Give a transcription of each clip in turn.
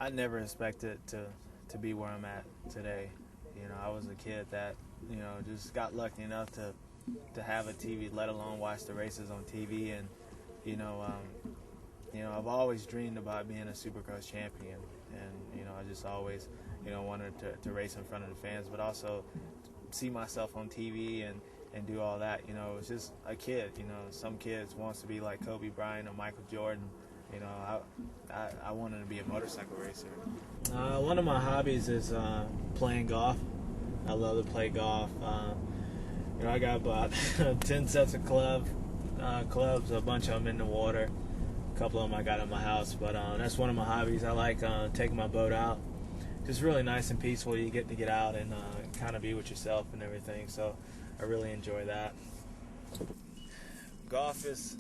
I never expected to be where I'm at today. You know, I was a kid that, just got lucky enough to have a TV, let alone watch the races on TV. And, I've always dreamed about being a Supercross champion. And, I just always, wanted to race in front of the fans, but also see myself on TV and do all that. It's just a kid. Some kids wants to be like Kobe Bryant or Michael Jordan. I wanted to be a motorcycle racer. One of my hobbies is playing golf. I love to play golf. I got about 10 sets of clubs, a bunch of them in the water. A couple of them I got in my house, but that's one of my hobbies. I like taking my boat out. Just really nice and peaceful. You get to get out and kind of be with yourself and everything, so I really enjoy that. Golf is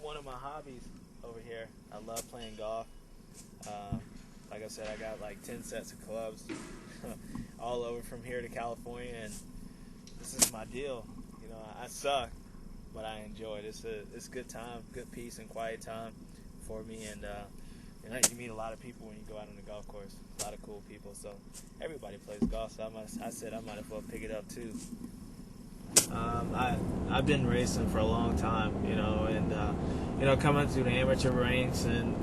one of my hobbies over here. I love playing golf. Like I said, I got like 10 sets of clubs all over from here to California, and this is my deal. I suck, but I enjoy it. It's good time, good peace and quiet time for me, and you meet a lot of people when you go out on the golf course. A lot of cool people. So everybody plays golf. So I said I might as well pick it up too. I've been racing for a long time, and coming through the amateur ranks, and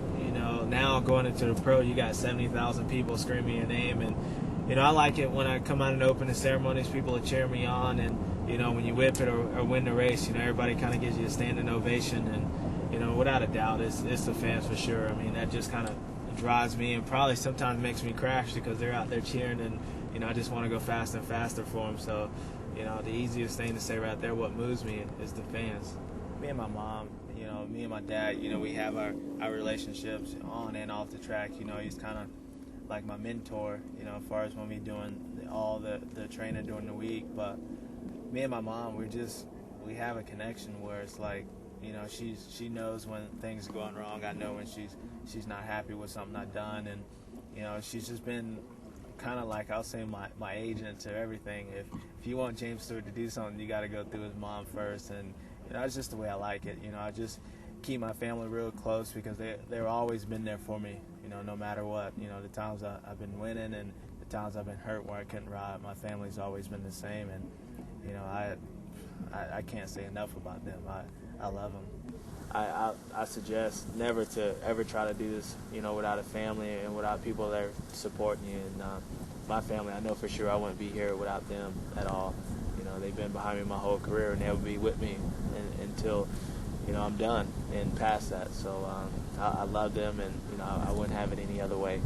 now going into the pro, you got 70,000 people screaming your name, and I like it when I come out and open the ceremonies, people are cheering me on, and when you whip it or win the race, everybody kind of gives you a standing ovation, and without a doubt, it's the fans for sure. I mean, that just kind of drives me, and probably sometimes makes me crash because they're out there cheering, and I just want to go faster and faster for them. So the easiest thing to say right there, what moves me, is the fans. Me and my mom, me and my dad, we have our relationships on and off the track. He's kind of like my mentor, as far as when we doing all the training during the week. But me and my mom, we have a connection where it's like, she knows when things are going wrong. I know when she's not happy with something I've done, and she's just been kind of like, I'll say, my agent to everything. If you want James Stewart to do something, you got to go through his mom first, and it's just the way I like it. I just keep my family real close because they've always been there for me. No matter what. The times I've been winning and the times I've been hurt where I couldn't ride, my family's always been the same, and I can't say enough about them. I love them. I suggest never to ever try to do this, without a family and without people that are supporting you. And my family, I know for sure I wouldn't be here without them at all. They've been behind me my whole career, and they'll be with me until, I'm done and past that. So I love them, and I wouldn't have it any other way.